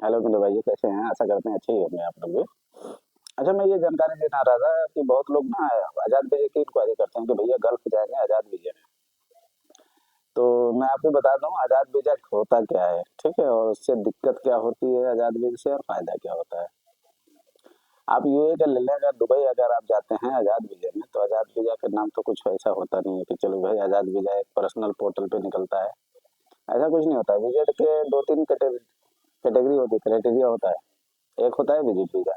Hello मेरे भाई, कैसे हैं? आशा करते हैं अच्छे ही होंगे आप लोग भी। अच्छा, मैं ये जानकारी देना रहा था कि बहुत लोग ना आज़ाद वीज़ा की इंक्वायरी करते हैं कि भैया गल्फ जाएंगे आज़ाद वीज़ा में। तो मैं आपको बता दूं आज़ाद वीज़ा होता क्या है, ठीक है, और उससे दिक्कत क्या होती है आज़ाद वीज़ा से और फायदा क्या होता है। आप यूए का ले लें, अगर दुबई अगर आप जाते हैं आज़ाद वीज़ा में, तो आज़ाद वीज़ा का नाम तो कुछ ऐसा होता नहीं है कि चलो भाई आज़ाद वीज़ा एक पर्सनल पोर्टल पे निकलता है। ऐसा कुछ नहीं होता है। विजिट के दो तीन कैटेगरी होती है, क्राइटेरिया होता है। एक होता है विजिट वीज़ा,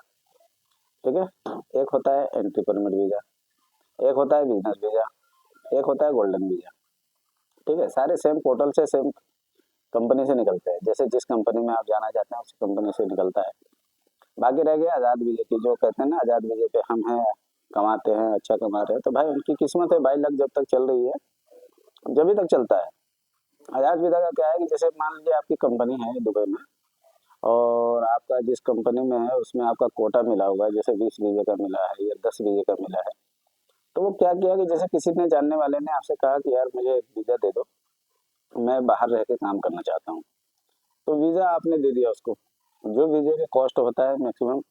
ठीक है। एक होता है एंट्री परमिट वीज़ा, एक होता है बिजनेस वीज़ा, एक होता है गोल्डन वीज़ा। ठीक है, सारे सेम पोर्टल से सेम कंपनी से निकलते हैं। जैसे जिस कंपनी में आप जाना चाहते हैं उस कंपनी से निकलता है। बाकी रह गया आज़ाद वीज़ा की, जो कहते हैं ना आज़ाद वीज़ा पे हम हैं, कमाते हैं, अच्छा कमा रहे हैं, तो भाई उनकी किस्मत है भाई, लक जब तक चल रही है जब तक चलता है। आज़ाद वीज़ा का क्या है कि जैसे मान लीजिए आपकी कंपनी है दुबई में, और आपका जिस कंपनी में है उसमें आपका कोटा मिला हुआ है, जैसे 20 वीज़े का मिला है या 10 वीज़े का मिला है। तो वो क्या किया कि जैसे किसी ने जानने वाले ने आपसे कहा कि यार मुझे एक वीज़ा दे दो, मैं बाहर रह के काम करना चाहता हूँ। तो वीज़ा आपने दे दिया उसको। जो वीज़े का कॉस्ट होता है मैक्सिमम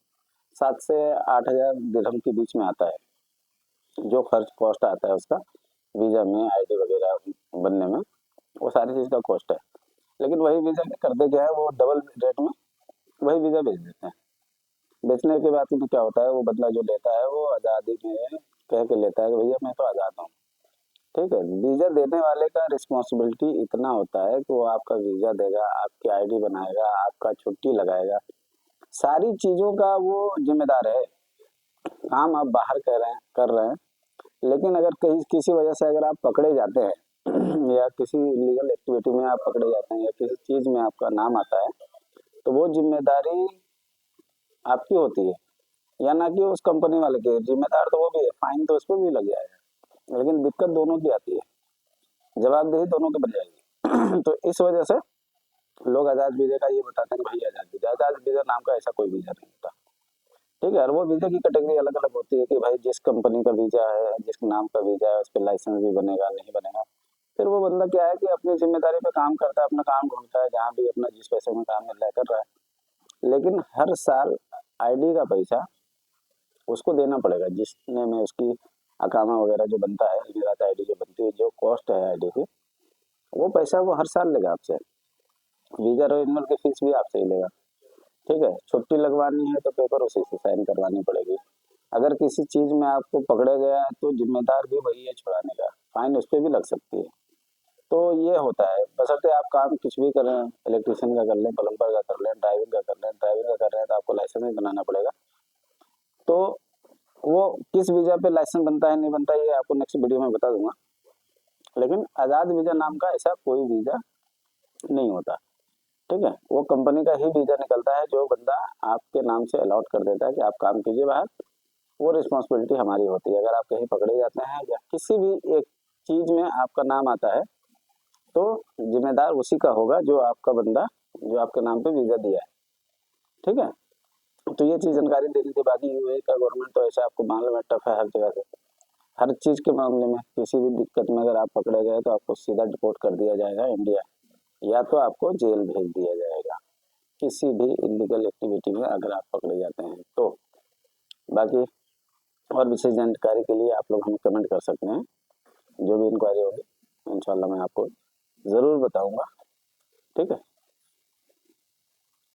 7 से 8,000 दिरहम के बीच में आता है। जो खर्च कॉस्ट आता है उसका वीज़ा में आईडी वगैरह बनने में, वो सारी चीज़ का कॉस्ट है। लेकिन वही वीज़ा के करते क्या है, वो डबल रेट में वही वीज़ा बेच देते हैं। बेचने के बाद में क्या होता है, वो बंदा जो लेता है वो आज़ादी में कह के लेता है कि भैया मैं तो आज़ाद हूँ। ठीक है, वीज़ा देने वाले का रिस्पॉन्सिबिलिटी इतना होता है कि वो आपका वीज़ा देगा, आपकी आईडी बनाएगा, आपका छुट्टी लगाएगा, सारी चीज़ों का वो जिम्मेदार है। काम आप बाहर कर रहे हैं, लेकिन अगर कहीं किसी वजह से अगर आप पकड़े जाते हैं या किसी इलीगल एक्टिविटी में आप पकड़े जाते हैं या किसी चीज़ में आपका नाम आता है, तो वो जिम्मेदारी आपकी होती है, या ना कि उस कंपनी वाले की। जिम्मेदार तो वो भी है, फाइन तो उस पर भी लग जाएगा, लेकिन दिक्कत दोनों की आती है, जवाबदेही दोनों की बन जाएगी। तो इस वजह से लोग आज़ाद वीज़ा का ये बताते हैं कि भाई आज़ाद वीज़ा नाम का ऐसा कोई वीज़ा नहीं होता। ठीक है, और वो वीज़ा की कैटेगरी अलग अलग होती है कि भाई जिस कंपनी का वीज़ा है, जिस नाम का वीज़ा है, उस पर लाइसेंस भी बनेगा नहीं बनेगा। फिर वो बंदा क्या है कि अपनी जिम्मेदारी पे काम करता है, अपना काम ढूंढता है, जहाँ भी अपना जिस पैसे में काम मिल रहा है कर रहा है। लेकिन हर साल आईडी का पैसा उसको देना पड़ेगा, जिसने में उसकी अकामा वगैरह जो बनता है, मीरात आईडी जो बनती है, जो कॉस्ट है आईडी की, वो पैसा वो हर साल लेगा आपसे। वीजा रिन्यूअल की फीस भी आपसे ही लेगा। ठीक है, छुट्टी लगवानी है तो पेपर उसी से साइन करवानी पड़ेगी। अगर किसी चीज में आपको पकड़ा गया है तो जिम्मेदार भी वही है छुड़ाने का, फाइन उस पर भी लग सकती है। तो ये होता है, बशर्ते आप काम कुछ भी कर रहे हैं, इलेक्ट्रिशियन का कर लें, प्लम्बर का कर लें, ड्राइविंग का कर लें, ड्राइविंग का कर रहे हैं तो आपको लाइसेंस भी बनाना पड़ेगा। तो वो किस वीजा पे लाइसेंस बनता है नहीं बनता है, ये आपको नेक्स्ट वीडियो में बता दूंगा। लेकिन आज़ाद वीजा नाम का ऐसा कोई वीजा नहीं होता। ठीक है, वो कंपनी का ही वीजा निकलता है, जो बंदा आपके नाम से अलॉट कर देता है कि आप काम कीजिए बाहर। वो रिस्पॉन्सिबिलिटी हमारी होती है। अगर आप कहीं पकड़े जाते हैं या किसी भी एक चीज में आपका नाम आता है, तो जिम्मेदार उसी का होगा जो आपका बंदा जो आपके नाम पे वीजा दिया है। ठीक है, तो ये चीज जानकारी देनी थी। बाकी यूए का गवर्नमेंट तो ऐसा आपको मालूम है, टफ है हर जगह से। हर चीज के मामले में किसी भी दिक्कत में अगर आप पकड़े गए तो आपको सीधा डिपोर्ट कर दिया जाएगा इंडिया, या तो आपको जेल भेज दिया जाएगा, किसी भी इलीगल एक्टिविटी में अगर आप पकड़े जाते हैं तो। बाकी और विशेष जानकारी के लिए आप लोग हमें कमेंट कर सकते हैं। जो भी इंक्वायरी होगी इंशाल्लाह मैं आपको ज़रूर बताऊंगा। ठीक है।